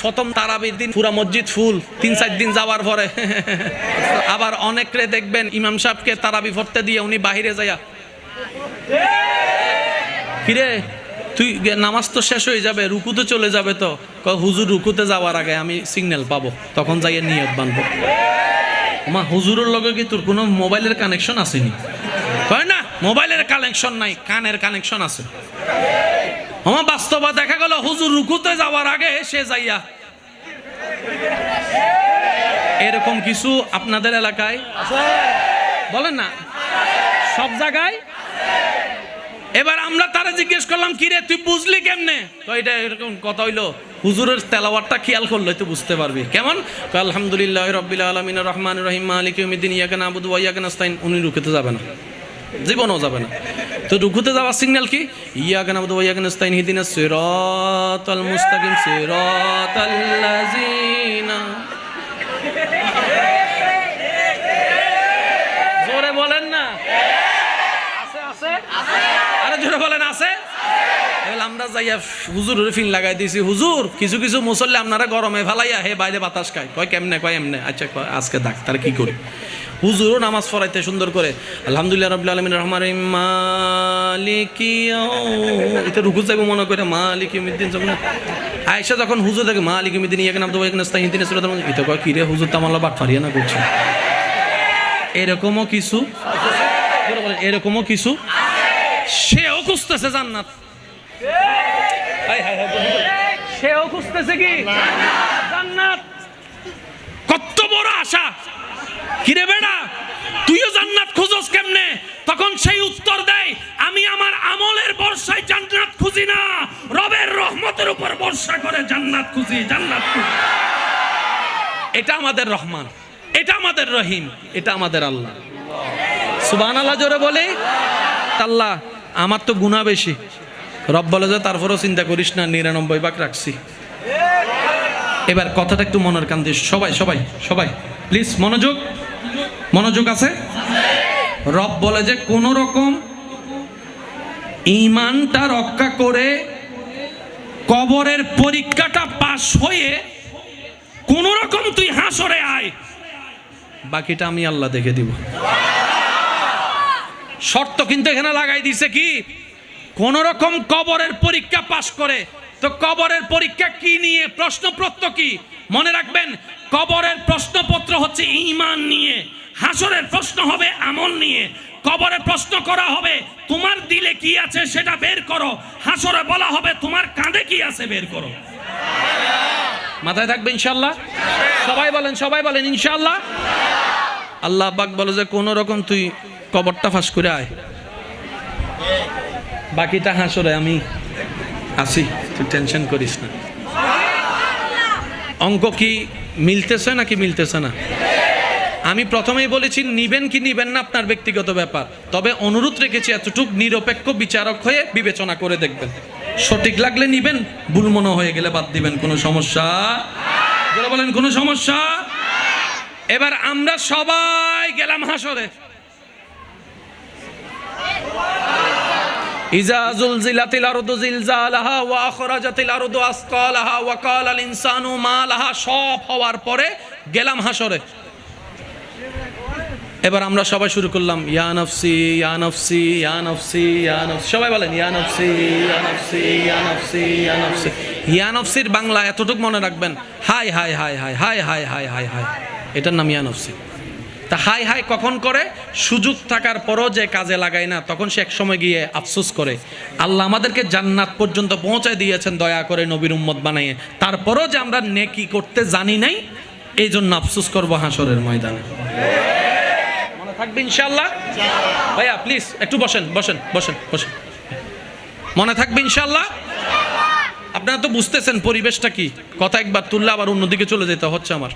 প্রথম তারাবির দিন পুরা মসজিদ ফুল, 3-4 দিন যাওয়ার পরে আবার অনেকরে দেখবেন ইমাম সাহেবকে তারাবি পড়তে দিয়ে উনি বাহিরে যাইয়া, কিরে তুই নামাজ তো শেষ হয়ে যাবে, রুকুতে চলে যাবে, তো হুজুর রুকুতে যাওয়ার আগে আমি সিগন্যাল পাবো, তখন যাইয়া নিয়ত বানবো। মা হুজুরের লগে কি তোর কোনো মোবাইলের কানেকশন আসেনি? কয় না, মোবাইলের কানেকশন নাই, কানের কানেকশন আছে। আমার বাস্তবে দেখা গেল হুজুর রুকুতে যাওয়ার আগে সে যাইয়া। এরকম কিছু আপনাদের এলাকায় বলেন না? সব জায়গায়। এবার আমরা তারা জিজ্ঞেস করলাম, কিরে তুই বুঝলি কেমনে? তো এটা এরকম কথা হইলো, হুজুরের তেলাওয়াতটা খেয়াল করলে তো বুঝতে পারবি। কেমন? আলহামদুলিল্লাহি রাব্বিল আলামিন আর রহমানির রহিম মালিকি ইয়াউমিদ্দিন ইয়াকা না'বুদু ওয়া ইয়াকা নাস্তাইন। উনি রুকুতে যাবে না, জীবনও যাবে না। তো রুকুতে যাওয়ার সিগন্যাল কি? ইয়াকা না'বুদু ওয়া ইয়াকা নাস্তাইন ইহদিনাস সিরাতাল মুস্তাকিম সিরাতাল্লাযিনা। জোরে বলেন না? আছে আছে আছে, আরে জোরে বলেন আছে। আমরা যাইয়া হুজুরের ফিন লাগাই দিয়েছি, হুজুর কিছু কিছু মুসল্লি আপনারা গরমে ফেলাইয়া হে বাইরে বাতাস খায়। কয় কেমনে? কয় এমনে। আচ্ছা আজকে ডাক্তার কি করি? হুজুরও নামাজ পড়াইতে সুন্দর করে আলহামদুলিল্লাহ রাব্বিল আলামিন রহমানির রহিম মালিকি এটা রুকু যাইব মনে করে মালিকি ইয়াউমিদ্দিন। যখন আয়েশা যখন হুজুর দেখে মালিকি ইয়াউমিদ্দিন ইয়াকা না'বুদু ওয়া ইয়াকা নাস্তাইন ইহদিনাস সিরাতাল মুস্তাকিম, এটা কয় কি রে হুজুর তো আমার বাট ফারিয়া না করছে। এরকমও কিছু, এরকমও কিছু সেও খুঁজতেছে জান্নাত, সেও খুঁজতেছে কি জান্নাত। কত বড় আশা! কিরে বেড়া তুইও জান্নাত খুঁজস কেমনে? তখন সেই উত্তর দেয়, আমি আমার আমলের বর্ষায় জান্নাত খুঁজি না, রবের রহমতের উপর বর্ষা করে জান্নাত খুঁজি, জান্নাত খুঁজি। এটা আমাদের রহমান, এটা আমাদের রহিম, এটা আমাদের আল্লাহ। সুবহানাল্লাহ জোরে বলে। আল্লাহ আমার তো গুনাহ বেশি, রব বলে যে তারপরও চিন্তা করিস না, 99 ভাগ রাখছি। এবার কথাটা একটু মনের কান দিস সবাই সবাই সবাই প্লিজ, মনোযোগ, মনোযোগ আছে। রব বলে যে কোন রকম ঈমানটা রক্ষা করে কবরের পরীক্ষাটা পাশ হয়ে কোন রকম তুই হাসরে আয়, বাকিটা আমি আল্লাহ দেখে দিব। শর্ত কিন্তু এখানে লাগাই দিছে কি? কোন রকম কবরের পরীক্ষা পাশ করে। তো কবরের পরীক্ষা কি নিয়ে? প্রশ্নপত্র কি? মনে রাখবেন, কবরের প্রশ্নপত্র হচ্ছে ঈমান নিয়ে, হাসরের প্রশ্ন হবে আমল নিয়ে। কবরে প্রশ্ন করা হবে তোমার দিলে কি আছে সেটা বের করো, হাসরে বলা হবে তোমার কাঁধে কি আছে বের করো। মাথায় থাকবে ইনশাআল্লাহ। সবাই বলেন, সবাই বলেন ইনশাআল্লাহ। আল্লাহ পাক বলে যে কোন রকম তুই কবরটা ফাঁস করে আয়, বাকিটা হাসরে আমি আসি, তুই টেনশন করিস না। অঙ্ক কি মিলতেছে নাকি মিলতেছে না? আমি প্রথমেই বলেছি নিবেন কি নিবেন না আপনার ব্যক্তিগত ব্যাপার, তবে অনুরোধ রেখেছি এতটুক নিরপেক্ষ বিচারক হয়ে বিবেচনা করে দেখবেন। সঠিক লাগলে নিবেন, ভুল মনে হয়ে গেলে বাদ দিবেন, কোনো সমস্যা বলেন, কোনো সমস্যা। এবার আমরা সবাই গেলাম হাসরে। ইজা জুলজিলাতিল আরদু জিলজালাহা ওয়া আখরাজাতিল আরদু আসকালাহা ওয়া ক্বালাল ইনসানু মা লাহা, সব হওয়ার পরে গেলাম হাসরে। এবার আমরা সবাই শুরু করলাম ইয়া নফসি ইয়া নফসি ইয়া নফসি ইয়া নফসি, সবাই বলেন ইয়া নফসি ইয়া নফসি ইয়া নফসি ইয়া নফসি। ইয়া নফসির বাংলা এতটুকু মনে রাখবেন, high high high high high high high high high, এটার নাম ইয়া নফসি। তা হাই হাই কখন করে? সুযোগ থাকার পরও যে কাজে লাগায় না, তখন সে এক সময় গিয়ে আফসোস করে। আল্লাহ আমাদেরকে জান্নাত পর্যন্ত পৌঁছায় দিয়েছেন দয়া করে নবীর উম্মত বানাইয়ে, তারপরও যে আমরা নেকি করতে জানি নাই, এই জন্য আফসোস করবো হাসরের ময়দানে। মনে থাকবে ইনশাআল্লাহ। ভাইয়া প্লিজ একটু বসেন বসেন বসেন বসেন, মনে থাকবে ইনশাআল্লাহ। আপনারা তো বুঝতেছেন পরিবেশটা কি, কথা একবার তুললে আবার অন্যদিকে চলে যেতে হচ্ছে আমার।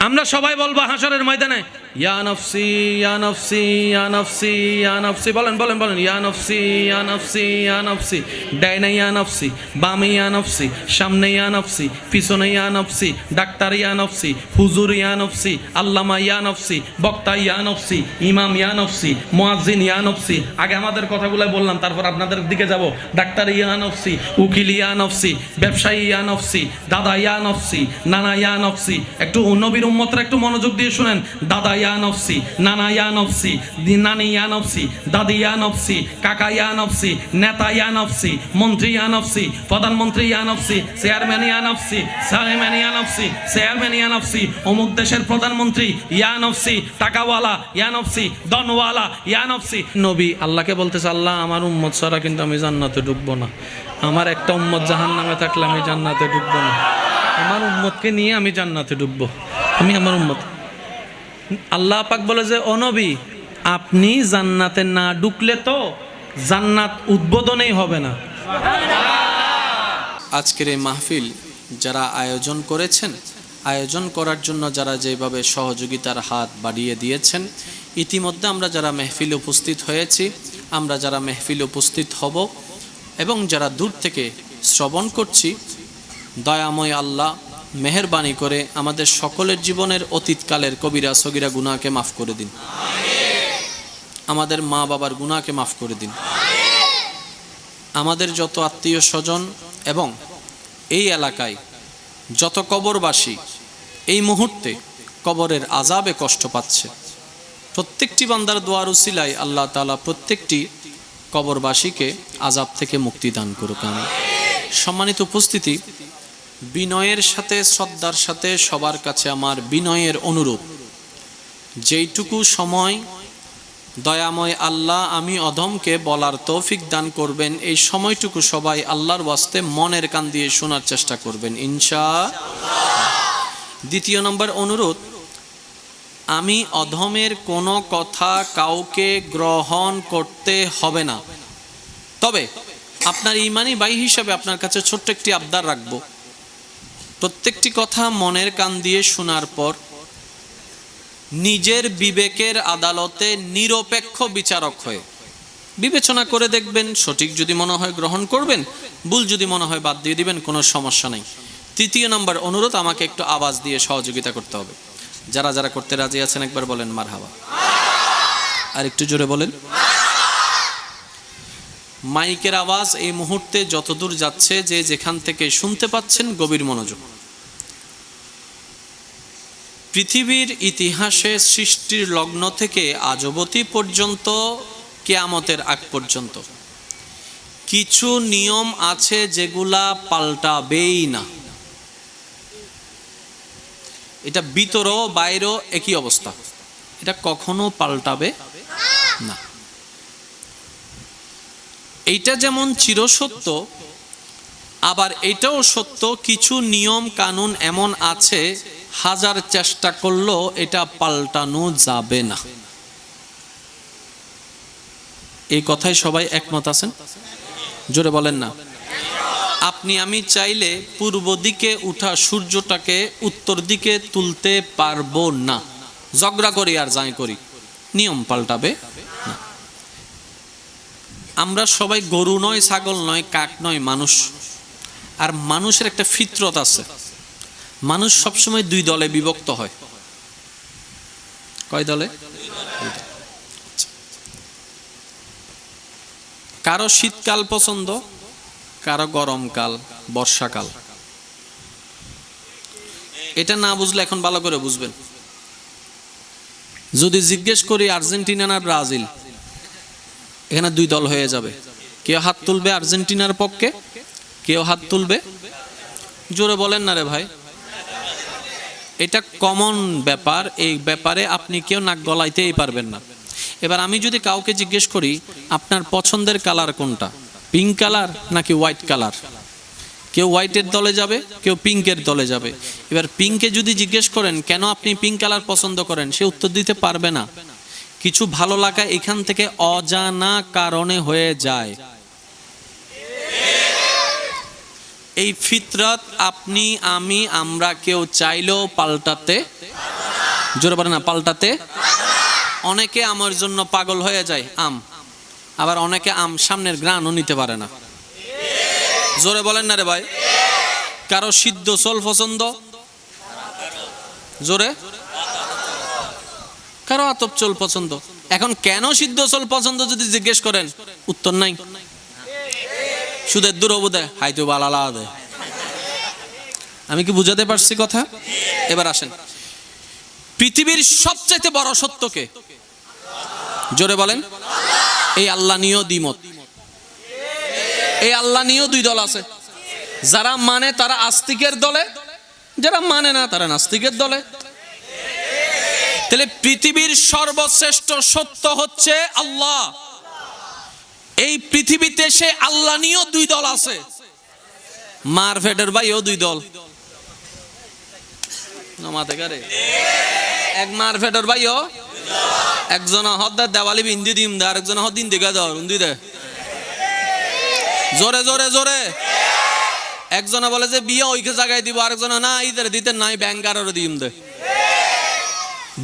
আমরা সবাই বলবো হাসরের ময়দানে ইয়া নফসি ইয়া নফসি ইয়া নফসি ইয়া নফসি, বলেন বলেন বলেন, ইয়া নফসি ইয়া নফসি ইয়া নফসি। ডাইনে ইয়া নফসি, বামে ইয়া নফসি, সামনে ইয়া নফসি, পিছনে ইয়া নফসি, ডাক্তার ইয়া নফসি, হুজুর ইয়া নফসি, আল্লামা ইয়া নফসি, বক্তা ইয়া নফসি, ইমাম ইয়া নফসি, মুয়াজ্জিন ইয়া নফসি। আগে আমাদের কথাগুলো বললাম, তারপর আপনাদের দিকে যাব। ডাক্তার ইয়া নফসি, উকিল ইয়া নফসি, ব্যবসায়ী ইয়া নফসি, দাদা ইয়া নফসি, নানা ইয়া নফসি। একটু নবীর উম্মতরা একটু মনোযোগ দিয়ে শুনেন। দাদা ইয়া নফসি, নানা ইয়া নফসি, নানি ইয়া নফসি, দাদি ইয়া নফসি, কাকা ইয়া নফসি, নেতা ইয়া নফসি, মন্ত্রী ইয়া নফসি, প্রধানমন্ত্রী ইয়া নফসি, চেয়ারম্যান ইয়া নফসি, চেয়ারম্যান ইয়া নফসি, চেয়ারম্যান ইয়া নফসি, অমুক দেশের প্রধানমন্ত্রী ইয়া নফসি, টাকাওয়ালা ইয়া নফসি, দনওয়ালা ইয়া নফসি। নবী আল্লাহকে বলতেছে, আল্লাহ আমার উম্মত ছাড়া কিন্তু আমি জান্নাতে ঢুকবো না। আমার একটা উম্মত জাহান্নামে থাকলে আমি জান্নাতে ঢুকবো না। আমার উম্মতকে নিয়ে আমি জান্নাতে ঢুকবো। আমি আমার উম্মত। আল্লাহ পাক বলে যে, ও নবী, আপনি জান্নাতে না ঢুকলে তো জান্নাত উদ্বোধনই হবে না। আজকের এই মাহফিল যারা আয়োজন করেছেন, আয়োজন করার জন্য যারা যেভাবে সহযোগিতার হাত বাড়িয়ে দিয়েছেন, ইতিমধ্যে আমরা যারা মেহফিলে উপস্থিত হয়েছি, আমরা যারা মেহফিলে উপস্থিত হব এবং যারা দূর থেকে শ্রবণ করছি, দয়াময় আল্লাহ মেহেরবানি করে আমাদের সকলের জীবনের অতীতকালের কবিরা সগীরা গুনাহকে মাফ করে দিন। আমাদের মা বাবার গুনাহকে মাফ করে দিন। আমাদের যত আত্মীয় স্বজন এবং এই এলাকায় যত কবরবাসী এই মুহূর্তে কবরের আযাবে কষ্ট পাচ্ছে, প্রত্যেকটি বান্দার দোয়ার উসিলায় আল্লাহ তাআলা প্রত্যেকটি কবরবাসীকে আযাব থেকে মুক্তি দান করুক। আমি সম্মানিত উপস্থিতি, বিনয়ের সাথে শ্রদ্ধার সাথে সবার কাছে আমার বিনয়ের অনুরোধ, যেইটুকু সময় দয়াময় আল্লাহ আমি অধমকে বলার তৌফিক দান করবেন, এই সময়টুকু সবাই আল্লাহর ওয়াস্তে মনের কান দিয়ে শোনার চেষ্টা করবেন ইনশাআল্লাহ। দ্বিতীয় নম্বর অনুরোধ, আমি অধমের কোনো কথা কাউকে গ্রহণ করতে হবে না। তবে আপনার ঈমানি ভাই হিসাবে আপনার কাছে ছোট্ট একটি আবদার রাখব, প্রত্যেকটি কথা মনের কান দিয়ে শোনার পর নিজের বিবেকের আদালতে নিরপেক্ষ বিচারক হয়ে বিবেচনা করে দেখবেন। সঠিক যদি মনে হয় গ্রহণ করবেন, ভুল যদি মনে হয় বাদ দিয়ে দিবেন, কোনো সমস্যা নেই। তৃতীয় নম্বর অনুরোধ, আমাকে একটু আওয়াজ দিয়ে সহযোগিতা করতে হবে। যারা যারা করতে রাজি আছেন একবার বলেন মারহাবা। আর একটু জোরে বলেন। মাইকের আওয়াজ এই মুহূর্তে যতদূর যাচ্ছে, যে যেখান থেকে শুনতে পাচ্ছেন গভীর মনোযোগ। পৃথিবীর ইতিহাসে সৃষ্টির লগ্ন থেকে আজ অবধি পর্যন্ত, কিয়ামতের আগ পর্যন্ত কিছু নিয়ম আছে যেগুলা পাল্টাবেই না। এটা ভিতরও বাইরেও একই অবস্থা, এটা কখনো পাল্টাবে না। এইটা যেমন চিরসত্য, আবার এটাও সত্য কিছু নিয়ম কানুন এমন আছে হাজার চেষ্টা করলেও এটা পাল্টানো যাবে না। এই কথায় সবাই একমত আছেন? জোরে বলেন না। আপনি আমি চাইলে পূর্ব দিকে উঠা সূর্যটাকে উত্তর দিকে তুলতে পারবো না, ঝগড়া করি আর যাই করি, নিয়ম পাল্টাবে না। আমরা সবাই গরু নয়, ছাগল নয়, কাক নয়, মানুষ। আর মানুষের একটা ফিতরত আছে, মানুষ সবসময় দুই দলে বিভক্ত হয়। কয় দলে? কারো শীতকাল পছন্দ, কারো গরমকাল, বর্ষাকাল। এটা না বুঝলে এখন ভালো করে বুঝবেন। যদি জিজ্ঞেস করি আর্জেন্টিনা না ব্রাজিল, এখানে দুই দল হয়ে যাবে। কেউ হাত তুলবে আর্জেন্টিনার পক্ষে, কেউ হাত তুলবে, জোরে বলেন না রে ভাই, এটা কমন ব্যাপার। এই ব্যাপারে আপনি কেউ নাক গলাইতেই পারবেন না। এবার আমি যদি কাউকে জিজ্ঞেস করি আপনার পছন্দের কালার কোনটা, পিঙ্ক কালার নাকি হোয়াইট কালার, কেউ হোয়াইটের দলে যাবে, কেউ পিঙ্কের দলে যাবে। এবার পিঙ্কে যদি জিজ্ঞেস করেন কেন আপনি পিঙ্ক কালার পছন্দ করেন, সে উত্তর দিতে পারবে না। কিছু ভালো লাগা এখান থেকে অজানা কারণে হয়ে যায়। এই ফিতরত আপনি আমি আমরা কেউ চাইলেও পাল্টাতে জোরে বলে না পাল্টাতে। অনেকে আমের জন্য পাগল হয়ে যায় আম, আবার অনেকে আম সামনের গ্রানও নিতে পারে না। জোরে বলেন না রে ভাই। কারো সিদ্ধ চোল পছন্দ, জোরে, কারো আতপ চোল পছন্দ। এখন কেন সিদ্ধ চোল পছন্দ যদি জিজ্ঞেস করেন, উত্তর নাই। সুদের দূর বোধে হাইতো বালালা দেয়। আমি কি বুঝাতে পারছি কথা? এবার আসেন, পৃথিবীর সবচাইতে বড় সত্যকে, জোরে বলেন। এই আল্লাহ নিয়েও দ্বিমত। এই আল্লাহ নিয়েও দুই দল আছে। যারা মানে তারা আস্তিকের দলে, যারা মানে না তারা নাস্তিকের দলে। তাহলে পৃথিবীর সর্বশ্রেষ্ঠ সত্য হচ্ছে আল্লাহ। এই পৃথিবীতে সে আল্লাহ নিয়েও দুই দল আছে। মার ফেটের ভাইও দুই দল। এক মার ফেটের ভাইও, একজন হদ্দার দেওয়ালি বিন্দি দিম দে, আরেকজন হদ্দিন দিকে দর উন্দি দে। জোরে জোরে জোরে। একজনে বলে যে বিয়ে ওইকে জায়গায় দিব, আরেকজন না ইদের দিতে নাই ব্যাংকারও দিম দে।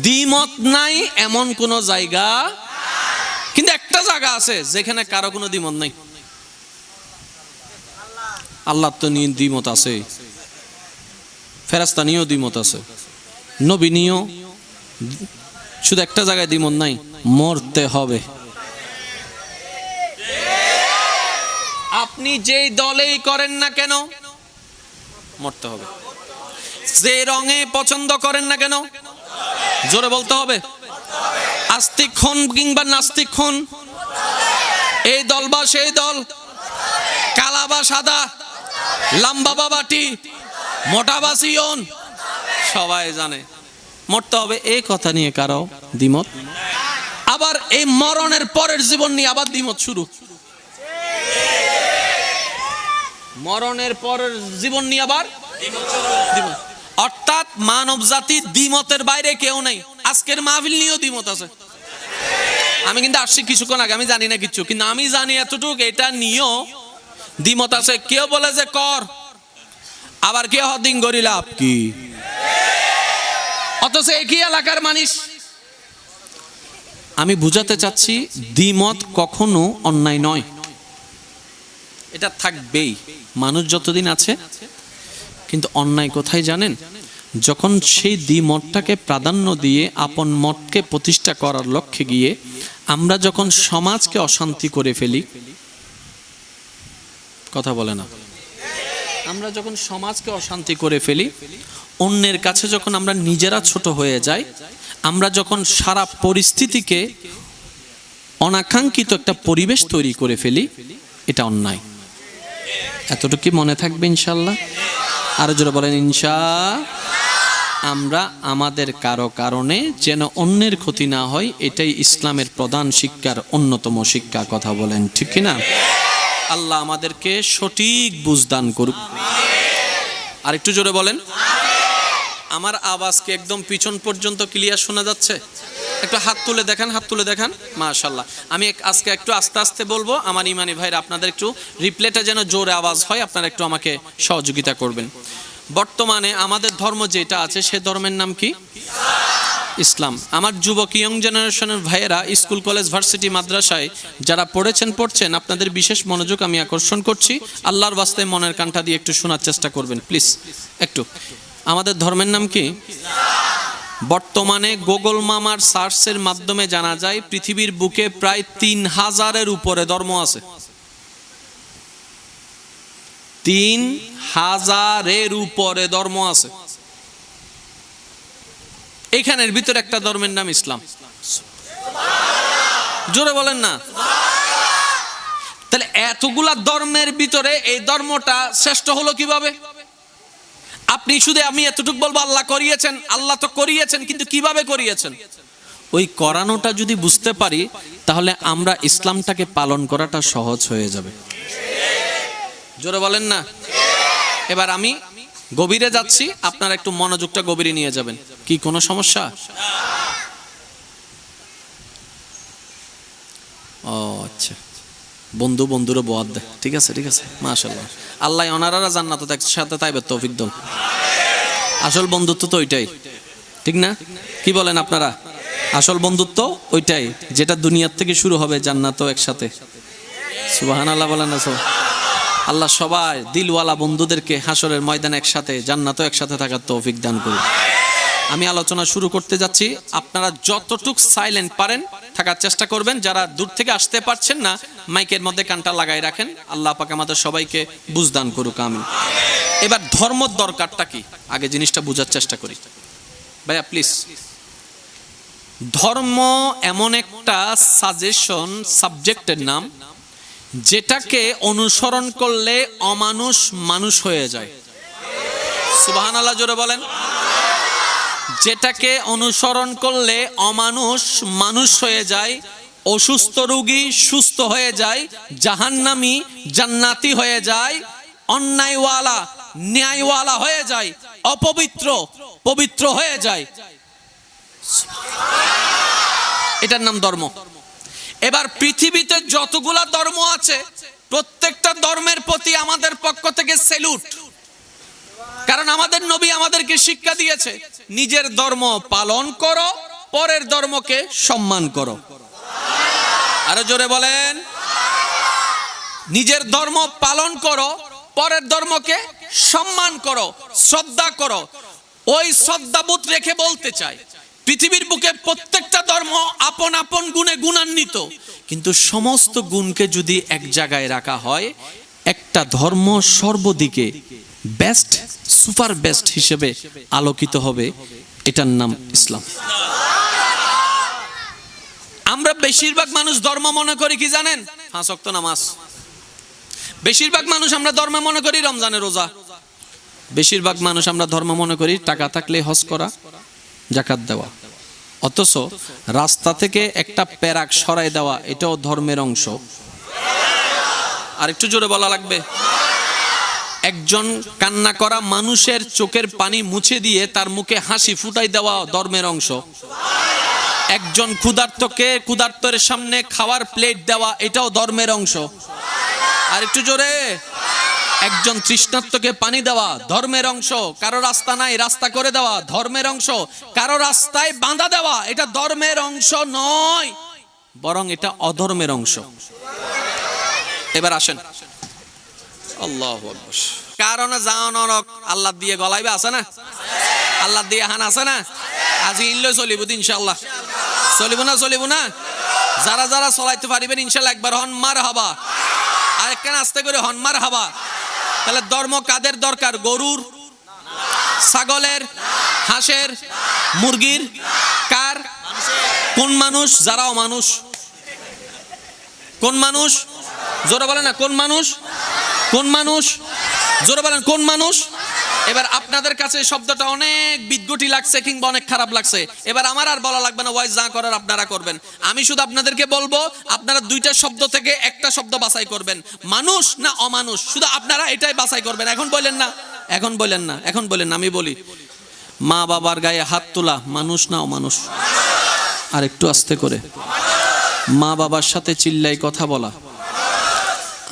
দ্বিমত নাই এমন কোন জায়গা, কিন্তু একটা জায়গা আছে যেখানে কারো কোনো দ্বিমত নাই। আল্লাহ তো নিয়ে দ্বিমত আছে, ফেরেশতা নিয়েও দ্বিমত আছে, নবী নিয়েও। শুধু একটা জায়গায় দ্বিমত নাই, মরতে হবে। আপনি যেই দলেই করেন না কেন মরতে হবে। যে রঙে পছন্দ করেন না কেন, জোরে বলতে হবে। আস্তিক হন কিংবা নাস্তিক হন, এই দল বা সেই দল, কালা বা সাদা, লম্বা বা বাটি, মোটা বা সিয়ন, সবাই জানে মরতে হবে। এই কথা নিয়ে কারো দ্বিমত। আবার এই মরণের পরের জীবন নিয়ে আবার দ্বিমত শুরু। মরণের পরের জীবন নিয়ে আবার দ্বিমত। অর্থাৎ মানব জাতি দ্বিমতের বাইরে কেউ নাই। আজকের মাহফিল নিয়েও দ্বিমত আছে। আমি কিন্তু আসছি কিছুক্ষণ আগে, আমি জানি না কিছু, কিন্তু আমি জানি এতটুকু, এটা নিয়েও দ্বিমত আছে। কেউ বলে যে কর, আবার কেউ হদিন গরিলাভ কি। অথচ একই এলাকার মানুষ। আমি বুঝাতে চাচ্ছি দ্বিমত কখনো অন্যায় নয়, এটা থাকবেই মানুষ যতদিন আছে। কিন্তু অন্যায় কোথায় জানেন? যখন সেই দ্বিমতটাকে প্রাধান্য দিয়ে আপন মতকে প্রতিষ্ঠা করার লক্ষ্যে গিয়ে আমরা যখন সমাজকে অশান্তি করে ফেলি। কথা বলে না। আমরা যখন সমাজকে অশান্তি করে ফেলি, অন্যের কাছে যখন আমরা নিজেরা ছোট হয়ে যাই, আমরা যখন সারা পরিস্থিতিকে অনাকাঙ্ক্ষিত একটা পরিবেশ তৈরি করে ফেলি, এটা অন্যায়। এতটুকু মনে থাকবে ইনশাআল্লাহ। আরো জোরে বলেন ইনশাআল্লাহ। আমরা আমাদের কারো কারণে যেন অন্যের ক্ষতি না হয়, এটাই ইসলামের প্রধান শিক্ষার অন্যতম শিক্ষা। কথা বলেন ঠিক কিনা? আল্লাহ আমাদেরকে সঠিক বুঝদান করুক। আর একটু জোরে বলেন। আমার আওয়াজ কি একদম পিছন পর্যন্ত ক্লিয়ার শোনা যাচ্ছে? একটু হাত তুলে দেখান, হাত তুলে দেখান। মাশাআল্লাহ। আমি আজকে একটু আস্তে আস্তে বলবো। আমার ইমানি ভাইরা আপনাদের একটু রিপ্লেটা যেন জোরে আওয়াজ হয়, আপনারা একটু আমাকে সহযোগিতা করবেন। বর্তমানে আমাদের ধর্ম যেটা আছে, সে ধর্মের নাম কি? ইসলাম। আমার যুবক ইয়ং জেনারেশনের ভাইয়েরা স্কুল কলেজ ভার্সিটি মাদ্রাসায় যারা পড়ছেন, আপনাদের বিশেষ মনোযোগ আমি আকর্ষণ করছি। আল্লাহর ওয়াস্তে মনের কানটা দিয়ে একটু শোনার চেষ্টা করবেন প্লিজ। একটু, আমাদের ধর্মের নাম কি? বর্তমানে গুগল মামার সার্চের মাধ্যমে জানা যায় পৃথিবীর বুকে প্রায় 3000-এর উপরে ধর্ম আছে। 3000-এর উপরে ধর্ম আছে। এখানের ভিতরে একটা ধর্মের নাম ইসলাম। জোরে বলেন না। তাহলে এতগুলা ধর্মের ভিতরে এই ধর্মটা শ্রেষ্ঠ হলো কিভাবে? আপনি শুধু, আমি এতটুকু বলবো, আল্লাহ করিয়েছেন। আল্লাহ তো করিয়েছেন, কিন্তু কিভাবে করিয়েছেন? ওই করানোটা যদি বুঝতে পারি, তাহলে আমরা ইসলামটাকে পালন করাটা সহজ হয়ে যাবে। জোরে বলেন না। এবার আমি গভীরে যাচ্ছি, আপনারা একটু মনোযোগটা গভীরে নিয়ে যাবেন। কি কোনো সমস্যা? ও আচ্ছা, বন্ধুরও বোয়াদ দেয়। ঠিক আছে ঠিক আছে, মাশাআল্লাহ। আল্লাহ ওনারা জান্নাতে একসাথে তাইবে তৌফিক দান। আসল বন্ধুত্ব তো ওইটাই। ঠিক না? কি বলেন আপনারা? আসল বন্ধুত্ব ওইটাই, যেটা দুনিয়ার থেকে শুরু হবে, জান্নাতও একসাথে। সুবহানাল্লাহ বলেন না? আল্লাহ সবাই দিলওয়ালা বন্ধুদেরকে হাসরের ময়দানে একসাথে, জান্নাতও একসাথে থাকার তৌফিক দান করুন। আমি আলোচনা শুরু করতে যাচ্ছি। আপনারা যতটুক সাইলেন্ট পারেন থাকার চেষ্টা করবেন। যারা দূর থেকে আসতে পারছেন না, মাইকের মধ্যে কানটা লাগাই রাখেন। আল্লাহ পাক আমাদের সবাইকে বুঝদান করুক, আমিন। এবার ধর্মর দরকারটা কি, আগে জিনিসটা বোঝার চেষ্টা করি। ভাইয়া প্লিজ, ধর্ম এমন একটা সাজেশন, সাবজেক্টের নাম, যেটাকে অনুসরণ করলে অমানুষ মানুষ হয়ে যায়। সুবহানাল্লাহ জোরে বলেন। যেটাকে অনুসরণ করলে অমানুষ মানুষ হয়ে যায়, অসুস্থ রোগী সুস্থ হয়ে যায়, জাহান্নামী জান্নাতি হয়ে যায়, অন্যায়ওয়ালা ন্যায়ওয়ালা হয়ে যায়, অপবিত্র পবিত্র হয়ে যায়। এটার নাম ধর্ম। এবার পৃথিবীতে যতগুলা ধর্ম আছে, প্রত্যেকটা ধর্মের প্রতি আমাদের পক্ষ থেকে স্যালুট। কারণ আমাদের নবী আমাদেরকে শিক্ষা দিয়েছে, নিজের ধর্ম পালন করো, পরের ধর্মকে সম্মান করো। আরো জোরে বলেন। নিজের ধর্ম পালন করো, পরের ধর্মকে সম্মান করো, শ্রদ্ধা করো। ওই শ্রদ্ধাবোধ রেখে বলতে চাই, পৃথিবীর বুকে প্রত্যেকটা ধর্ম আপন আপন গুণে গুণান্বিত, কিন্তু সমস্ত গুণকে যদি এক জায়গায় রাখা হয়, একটা ধর্ম সর্বদিকে বেস্ট, সুপার বেস্ট হিসেবে আলোকিত হবে। এটার নাম ইসলাম। আমরা বেশিরভাগ মানুষ ধর্ম মনে করি কি জানেন? 5 ওয়াক্ত নামাজ। বেশিরভাগ মানুষ আমরা ধর্ম মনে করি রমজানের রোজা। বেশিরভাগ মানুষ আমরা ধর্ম মনে করি টাকা থাকলে হজ করা, যাকাত দেওয়া। অথচ রাস্তা থেকে একটা প্যারাক সরাই দেওয়া, এটাও ধর্মের অংশ। আর একটু জোরে বলা লাগবে। একজন কান্না করা মানুষের চোখের পানি মুছে দিয়ে তার মুখে হাসি ফুটাই দেওয়া ধর্মের অংশ। একজন ক্ষুধার্তের সামনে খাওয়ার প্লেট দেওয়া, এটাও ধর্মের অংশ। আর একটু জোরে। একজন তৃষ্ণার্তকে পানি দেওয়া ধর্মের অংশ। কারো রাস্তা নাই, রাস্তা করে দেওয়া ধর্মের অংশ। কারো রাস্তায় বাঁধা দেওয়া, এটা ধর্মের অংশ নয়, বরং এটা অধর্মের অংশ। এবার আসেন, আল্লাহু আকবার। কারণ যাও নরক আল্লাহ দিয়ে গলাইবে আছে না? আল্লাহ দিয়ে হান আছে না? আজ ইনলে চলিব ইনশাআল্লাহ। চলিব না? চলিব না? যারা যারা চলাইতে পারিবেন ইনশাআল্লাহ একবার হন মারহাবা। আর একখান আস্তে করে হন মারহাবা। তাহলে ধর্ম কাদের দরকার? গরুর, ছাগলের, হাঁসের, মুরগির? কার? কোন মানুষ? যারাও মানুষ। কোন মানুষ? জোরে বলেন না, কোন মানুষ? কোন মানুষ? জোরে বলেন, কোন মানুষ? এবার আপনাদের কাছে শব্দটা অনেক বিদ্যুটি লাগছে কিংবা অনেক খারাপ লাগছে। এবার আমার আর বলা লাগবে না, ওয়াইজ যা করার আপনারা করবেন। আমি শুধু আপনাদেরকে বলবো, আপনারা দুইটা শব্দ থেকে একটা শব্দ বাছাই করবেন, মানুষ না অমানুষ। শুধু আপনারা এটাই বাছাই করবেন। এখন বলেন না, এখন বলেন না, এখন বলেন না। আমি বলি, মা বাবার গায়ে হাত তোলা মানুষ না অমানুষ? আর একটু আস্তে করে। মা বাবার সাথে চিল্লাই কথা বলা,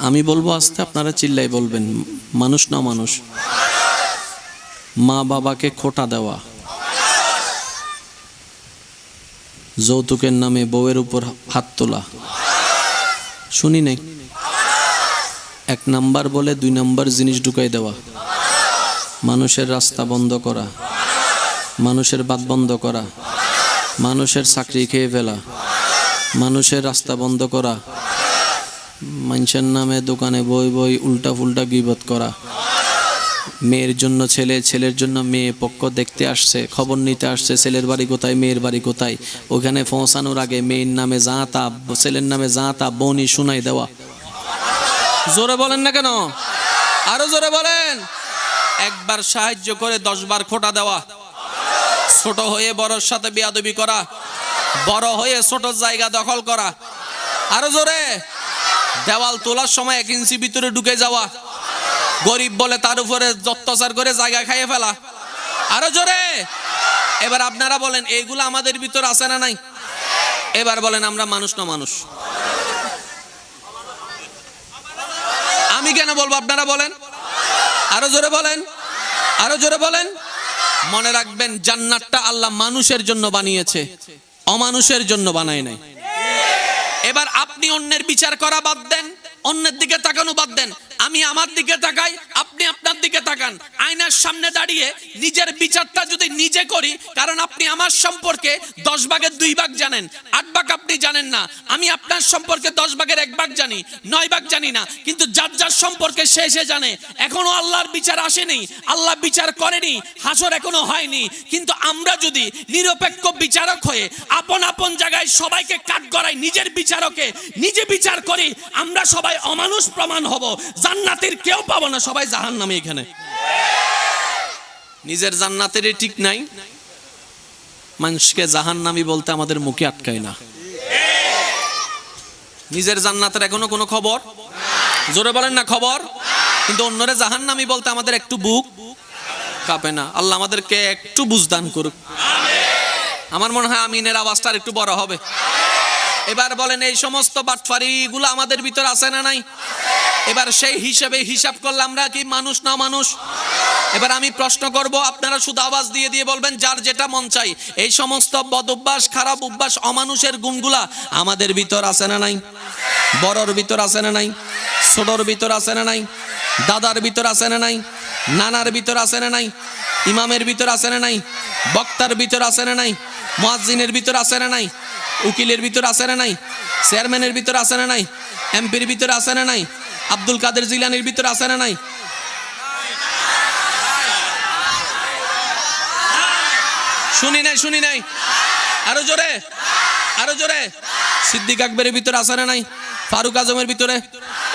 আমি বলবো আস্তে, আপনারা চিল্লাই বলবেন, মানুষ না অমানুষ? মা বাবাকে খোটা দেওয়া, যৌতুকের নামে বউয়ের উপর হাত তোলা, শুনি নাই? 1 নাম্বার বলে 2 নাম্বার জিনিস ঢুকাই দেওয়া, মানুষের রাস্তা বন্ধ করা, মানুষের বাত বন্ধ করা, মানুষের চাকরি খেয়ে ফেলা, মানুষের রাস্তা বন্ধ করা, মানুষের নামে দোকানে বই বই উল্টা ফুল্টা গীবত করা, মেয়ের জন্য ছেলে, ছেলের জন্য মেয়ে পক্ষ দেখতে আসছে, খবর নিতে আসছে, ছেলের বাড়ি কোথায়, মেয়ের বাড়ি কোথায়, ওখানে পৌঁছানোর আগে মেয়ের নামে যা তা, ছেলের নামে যা তা বনি শুনাই দেওয়া। জোরে বলেন না কেন? আরো জোরে বলেন। একবার সাহায্য করে 10 বার খোটা দেওয়া, ছোট হয়ে বড়র সাথে বেয়াদবি করা, বড় হয়ে ছোট জায়গা দখল করা। আরো জোরে। দেওয়াল তোলার সময় 1 ইঞ্চি ভিতরে ঢুকে যাওয়া, গরিব বলে তার উপরে অত্যাচার করে জায়গা খাইয়ে ফেলা। আরো জোরে। এবার আপনারা বলেন, এইগুলো আমাদের ভিতর আছে না নাই? এবার বলেন, আমরা মানুষ না মানুষ? আমি কেন বলবো, আপনারা বলেন। আরো জোরে বলেন, আরো জোরে বলেন। মনে রাখবেন জান্নাতটা আল্লাহ মানুষের জন্য বানিয়েছে, অমানুষের জন্য বানায় নাই। এবার আপনি অন্যের বিচার করা বাদ দেন, অন্যের দিকে তাকানো বাদ দেন, আমি আমার দিকে তাকাই, আপনি আপনার দিকে তাকান। আয়নার সামনে দাঁড়িয়ে নিজের বিচারটা যদি নিজে করি, কারণ আপনি আমার সম্পর্কে 10 ভাগের 2 ভাগ জানেন, 8 ভাগ আপনি জানেন না। আমি আপনার সম্পর্কে 10 ভাগের 1 ভাগ জানি, 9 ভাগ জানি না। কিন্তু যার যার সম্পর্কে সে জানে। এখনো আল্লাহর বিচার আসেনি, আল্লাহ বিচার করেনি, হাসর এখনো হয়নি। কিন্তু আমরা যদি নিরপেক্ষ বিচারক হয়ে আপন আপন জায়গায় সবাইকে কাঠগড়াই নিজের বিচারকে নিজে বিচার করি, আমরা সবাই অমানুষ প্রমাণ হব, জান্নাতের কেউ পাবো না, সবাই জাহান্নামে। এখানে নিজের জান্নাতের ঠিক নাই, মানুষকে জাহান্নামী বলতে আমাদের মুখে আটকায় না। নিজের জান্নাতের এখনো কোনো খবর, জোরে বলেন না খবর, কিন্তু অন্যরে জাহান্নামী বলতে আমাদের একটু বুক কাঁপে না। আল্লাহ আমাদেরকে একটু বুঝদান করুক। আমার মনে হয় আমিনের আওয়াজটা একটু বড় হবে। এবার বলেন, এই সমস্ত বাটফারিগুলো আমাদের ভিতর আছে না নাই? এবার সেই হিসাবে হিসাব করলে আমরা কি মানুষ না মানুষ? এবার আমি প্রশ্ন করব, আপনারা শুধু আওয়াজ দিয়ে দিয়ে বলবেন যার যেটা মন চাই। এই সমস্ত বদ অভ্যাস, খারাপ অভ্যাস, অমানুষের গুণগুলা আমাদের ভিতর আছে না নাই? বড়র ভিতর আছে না নাই? ছোটর ভিতর আছে না নাই? দাদার ভিতর আছে না নাই? নানার ভিতর আছে না নাই? ইমামের ভিতর আছে না নাই? বক্তার ভিতর আছে না নাই? মুয়াজ্জিনের ভিতর আছে না নাই? উকিলের ভিতর আছে না নাই? চেয়ারম্যানের ভিতর আছে না নাই? এমপির ভিতর আছে না নাই? আব্দুল কাদের জিলানির ভিতর আছে না নাই? শুনি নাই, আরো জোরে, আরো জোরে। সিদ্দিক আকবরের ভিতর আছে না নাই? ফারুক আজমের ভিতরে,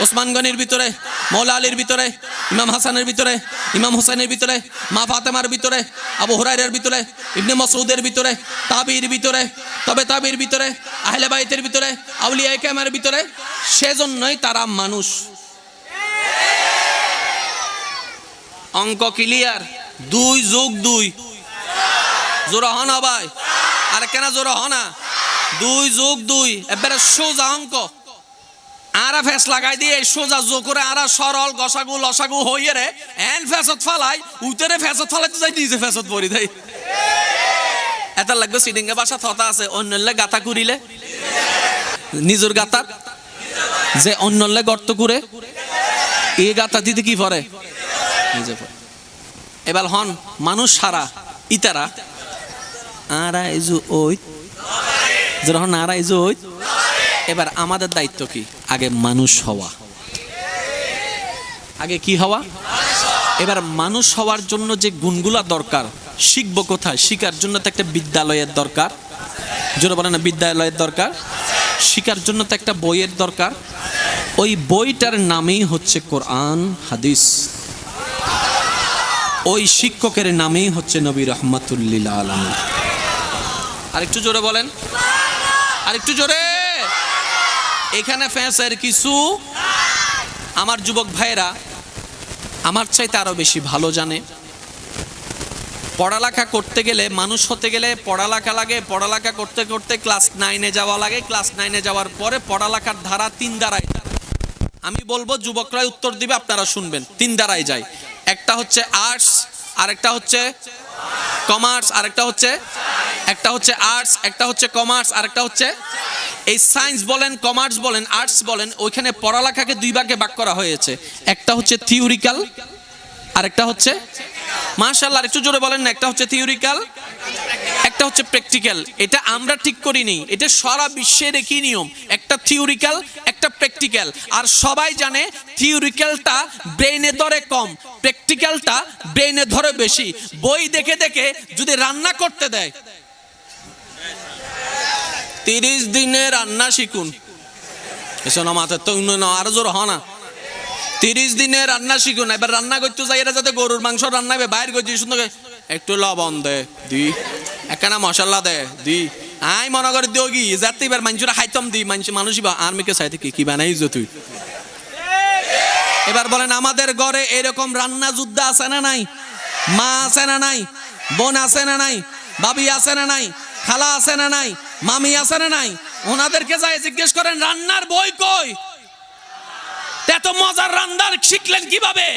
ওসমান গনির ভিতরে, মৌলা আলীর ভিতরে, ইমাম হাসানের ভিতরে, ইমাম হোসেনের ভিতরে, মা ফাতেমার ভিতরে, আবু হুরায়রার ভিতরে, ইবনে মাসউদের ভিতরে, তাবির ভিতরে, তবে তাবির ভিতরে, আহলে বাইতের ভিতরে, আউলিয়া কেরামের ভিতরে। সেজন্যই তারা মানুষ। অঙ্ক ক্লিয়ার? 2 যোগ 2 জোরা হনা ভাই, আর কেন জোরা হনা? 2 যোগ 2 এবারে সোজা অঙ্ক। আরা ফেস লাগাই দিয়ে সোজা যোগ করে আরা সরল গসাগু লসাগু হইয়ে রে এন ফেসত ফালাই, উতরে ফেসত ফালাইতে যাই নিজে ফেসত পড়ি দেয়। এটা লাগবে সিডিংয়ে বাসা থতা আছে, অন্যলে গাতা কুরিলে নিজের গাতা, যে অন্যলে গর্ত করে এই গাতা দিতে কি পরে নিজে পড়ে। এবার হন মানুষ সারা ইতারা আরা ইজু ওই যখন আরা ইজু ওই। এবার আমাদের দায়িত্ব কি? আগে মানুষ হওয়া। আগে কি হওয়া? এবার মানুষ হওয়ার জন্য যে গুণগুলা দরকার শিখবো কোথায়? শিখার জন্য তো একটা বিদ্যালয়ের দরকার। জোরে বলে না, বিদ্যালয়ের দরকার। শিখার জন্য তো একটা বইয়ের দরকার। ওই বইটার নামেই হচ্ছে কোরআন হাদিস। ওই শিক্ষকের নামেই হচ্ছে নবী রাহমাতুল লিল আলামিন। আরেকটু জোরে বলেন, আরেকটু জোরে। এখানে ফ্যাঁসের কিছু আমার যুবক ভাইয়েরা আমার চাইতে আরো বেশি ভালো জানে। পড়ালেখা করতে গেলে, মানুষ হতে গেলে পড়ালেখা লাগে। পড়ালেখা করতে করতে ক্লাস 9-এ যাওয়া লাগে। ক্লাস 9-এ যাওয়ার পরে পড়ালেখার ধারা 3 ধারায়। আমি বলবো, যুবকরাই উত্তর দিবে, আপনারা শুনবেন। 3 ধারায় যায়। একটা হচ্ছে আর্টস, আরেকটা হচ্ছে কমার্স, আরেকটা হচ্ছে আর্টস, একটা হচ্ছে কমার্স, আরেকটা হচ্ছে এই সায়েন্স বলেন, কমার্স বলেন, আর্টস বলেন। ওইখানে পড়ালেখাকে 2 ভাগে ভাগ করা হয়েছে। একটা হচ্ছে থিওরিক্যাল, আরেকটা হচ্ছে, মাশাআল্লাহ একটু জোরে বলেন না, একটা হচ্ছে থিওরিক্যাল, একটা হচ্ছে প্র্যাকটিক্যাল। এটা আমরা ঠিক করিনি, এটা সারা বিশ্বের একই নিয়ম। একটা থিওরিক্যাল, একটা প্র্যাকটিক্যাল। আর সবাই জানে থিওরিক্যালটা ব্রেইনে ধরে কম, প্র্যাকটিক্যালটা ব্রেইনে ধরে বেশি। বই দেখে দেখে যদি রান্না করতে দেয়, 30 দিনে রান্না শিখুন। এসব মাথায় তো আরো জোর হয় না। 30 দিনে রান্না শিখুন। এবার রান্না করতে যাই, এরা যাতে গরুর মাংস রান্না হবে, বাইরে করছি সুন্দর একটু লবণ দে দি, একখানা মশলা দে দি, আই মনে করে দিও কি যাতে এবার মানুষরা খাইতাম দি, মানুষই আর্মিকে চাইতে কি বানাইছ তুই। এবার বলেন, আমাদের ঘরে এরকম রান্না যুদ্ধ আছে না নাই? মা আছে না নাই? বোন আছে না নাই? ভাবি আছে না নাই? খালা আছে না নাই? মামি আছে না নাই? ওনাদেরকে যাই জিজ্ঞেস করেন রান্নার বই কই? এত মজার রান্নার শিখলেন কিভাবে?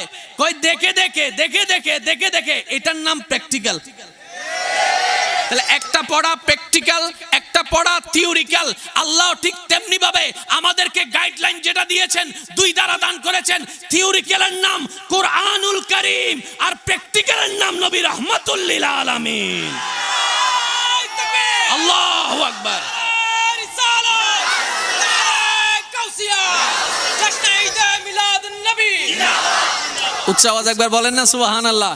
কই দেখে দেখে দেখে দেখে দেখে দেখে, এটার নাম প্র্যাকটিক্যাল। তাহলে একটা পড়া প্র্যাকটিক্যাল, একটা পড়া থিওরিক্যাল। আল্লাহ ঠিক তেমনি ভাবে আমাদেরকে গাইডলাইন যেটা দিয়েছেন, দুই দ্বারা দান করেছেন। থিওরিক্যালের নাম কোরআনুল কারীম, আর প্র্যাকটিক্যালের নাম নবী রাহমাতুল লিল আলামিন। আল্লাহু আকবার। উচ্চ আওয়াজ একবার বলেন না সুবহানাল্লাহ।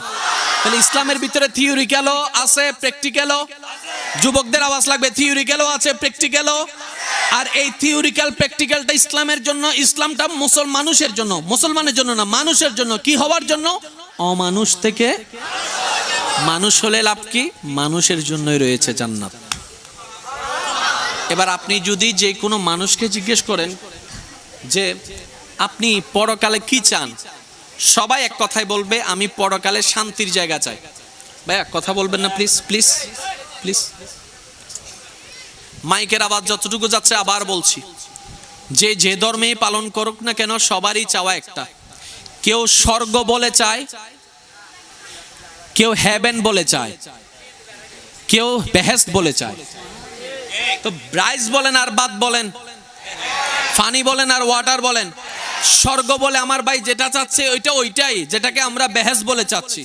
তাহলে ইসলামের ভিতরে থিওরিক্যালও আছে, প্র্যাকটিক্যালও। যুবকদের আওয়াজ লাগবে, থিওরিক্যালও আছে, প্র্যাকটিক্যালও। আর এই থিওরিক্যাল প্র্যাকটিক্যালটা ইসলামের জন্য, ইসলামটা মানুষের জন্য, মুসলমানের জন্য না, মানুষের জন্য। কি হওয়ার জন্য? অমানুষ থেকে মানুষ হলে লাভ কি? মানুষের জন্যই রয়েছে জান্নাত। এবার আপনি যদি যে কোনো মানুষকে জিজ্ঞেস করেন যে আপনি পরকালে কি চান, সবাই এক কথাই বলবে, আমি পরকালে শান্তির জায়গা চাই। ভাইয়া কথা বলবেন না প্লিজ, প্লিজ, প্লিজ। মাইকের আওয়াজ যতটুকু যাচ্ছে আবার বলছি, যে ধর্মেই পালন করুক না কেন, সবারই চাওয়া একটা। কেউ স্বর্গ বলে চায়, কেউ হেভেন বলে চায়, কেউ বেহেশত বলে চায়। তো ব্রাইস বলেন আর বাদ বলেন, ফানি বলেন আর ওয়াটার বলেন, স্বর্গ বলে আমার ভাই যেটা চাচ্ছে ওইটাই, যেটাকে আমরা বেহেশত বলে চাচ্ছি।